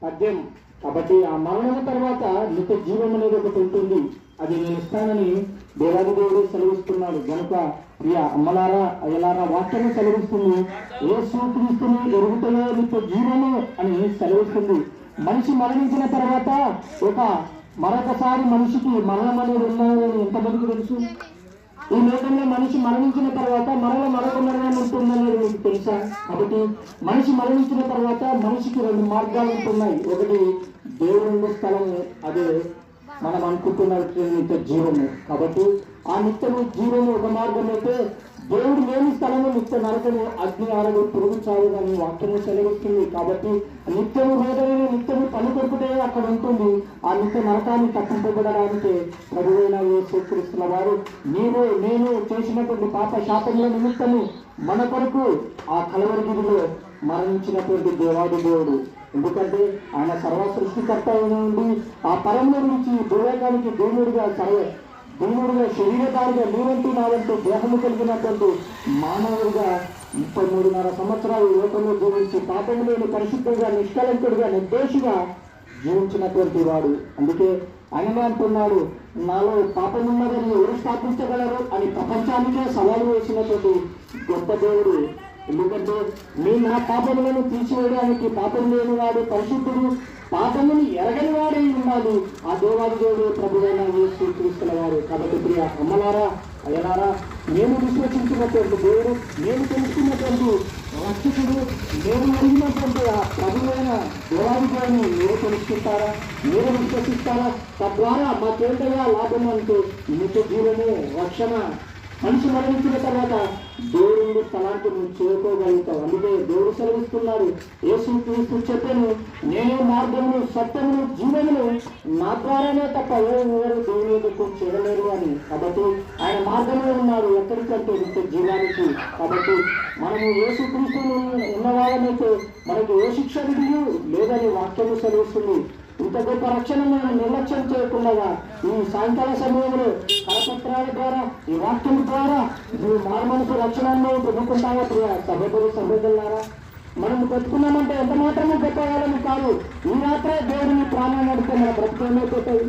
పద్యం. కాబట్టి ఆ మరణం తర్వాత నిత్య జీవం అనేది ఒకటి ఉంటుంది, అది నేను ఇస్తానని దేవాది దేవుడు సెలవిస్తున్నాడు. కనుక ప్రియ అమ్మలారా అయ్యలారా వాక్యము సెలవిస్తుంది, యేసు క్రీస్తుని ఎరుగుటలో నిత్య జీవము అని సెలవిస్తుంది. మనిషి మరణించిన తర్వాత మరొకసారి మనిషికి మరణం అనేది ఉన్నదని ఎంతమందికి తెలుసు? ఈ లోకంలో మనిషి మరణించిన తర్వాత మరొక మరణం ఉంటుందనేది మీకు తెలుసా? కాబట్టి మనిషి మరణించిన తర్వాత మనిషికి రెండు మార్గాలు ఉంటున్నాయి. ఒకటి దేవుని స్థలము, అదే మనం అనుకుంటున్న నిత్య జీవము. కాబట్టి ఆ నిత్యము జీవము ఒక మార్గం అయితే, దేవుడు లేని స్థలము నిత్య నరకము, అగ్ని ఆరడు, పురుగు చావు అని వాక్యము సెలవిస్తుంది. కాబట్టి నిత్యము వేదన నిత్యము పని కొడుకుటే అక్కడ ఉంటుంది. ఆ నిత్య నరకాన్ని తప్పింపబడడానికి ప్రభువైన యేసుక్రీస్తుల వారు నేను చేసినటువంటి పాప శాపముల నిమిత్తము మన కొరకు ఆ కలవరగిరిలో మరణించినటువంటి దేవాది దేవుడు. ఎందుకంటే ఆయన సర్వ సృష్టికర్త అయిన ఉండి ఆ పరంలో నుంచి భూలోకానికి దేవుడిగా శరీరధారిగా నీవంటూ నావంటూ దేహము కలిగినటువంటి మానవుడిగా 33.5 సంవత్సరాలు లోకంలో జీవించి పాపము లేని పరిశుద్ధుడిగా, నిష్కలంకుడిగా, నిర్దోషిగా జీవించినటువంటి వాడు. అందుకే ఆయనే అంటున్నాడు, నాలో పాపమున్నదని ఎవరు స్థాపించగలరు అని ప్రపంచానికే సవాలు వేసినటువంటి గొప్ప దేవుడు. ఎందుకంటే నా పాపములను తీసివేయడానికి పాపం లేని వాడు పరిశుద్ధుడు, పాపముని ఎరగని వాడే ఉండాలి ఆ దేవాది దేవుడు ప్రభువైన యేసుక్రీస్తుల వారు. కాబట్టి ప్రియ అమ్మలారా అయ్యలారా, నేను విశ్వసించినటువంటి దేవుడు, నేను తెలుసుకున్నటువంటి రక్షకుడు, నేను అడిగినటువంటి ఆ ప్రభువైన దేవాది దేవుని మీరు తెలుసుకుంటారా? మీరు విశ్వసిస్తారా? తద్వారా మాకేంటగా లాభం అంటే నిత్య జీవము, రక్షణ. మనిషి మరణించిన తర్వాత దేవుడు స్థలానికి నువ్వు చేరుకోగలుగుతావు. అందుకే దేవుడు సెలవిస్తున్నాడు, యేసుక్రీస్తు చెప్పాను, నేనే మార్గమును, సత్యమును, జీవమును, నా ద్వారానే తప్ప ఎవరు దేవుని ఎదుర్కొ చేరలేరు అని. కాబట్టి ఆయన మార్గంలో ఉన్నాడు ఎక్కడికంటే నిత్య జీవానికి. కాబట్టి మనము యేసుక్రీస్తును ఉన్నవాళ్ళమైతే మనకు ఏ శిక్ష విధియు లేదని వాక్యము సెలవిస్తుంది. ఇంత గొప్ప రక్షణ మనం నిర్లక్ష్యం చేయకుండా ఈ సాయంకాల సమయంలో కరపత్రాల ద్వారా, ఈ వాక్యం ద్వారా నువ్వు మానమనసు రక్షణను పొందుకుంటావా? ప్రియ సహోదరులారా, మనం బ్రతుకున్నామంటే ఎంత మాత్రమే గొప్పవాళ్ళని కాదు. ఈ రాత్రే దేవుడిని ప్రాణాన్ని అడితే మన బ్రతుకుపోతాయి.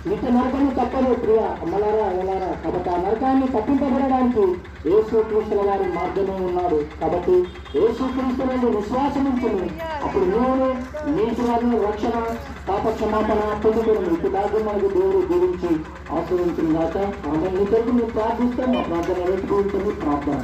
నిత్య నరకాన్ని తప్పదు ప్రియ అమ్మలారా అయ్యలారా. కాబట్టి ఆ నరకాన్ని తప్పింపబడడానికి యేసుక్రీస్తుల వారి మార్గమే ఉన్నాడు. కాబట్టి యేసుక్రీస్తులను విశ్వాసం ఉంచుని, అప్పుడు నువ్వు నీటి వారిని రక్షణ, పాప క్షమాపణ పొందుకుని ఇటు భాగ్యం మనకు దేవుడు దీవించి ఆశీర్వదించిన దాకా ఆమె నీ కొరకు మేము ప్రార్థిస్తాం. ఆ ప్రార్థన ఎదుర్కొంటుంది ప్రార్థన.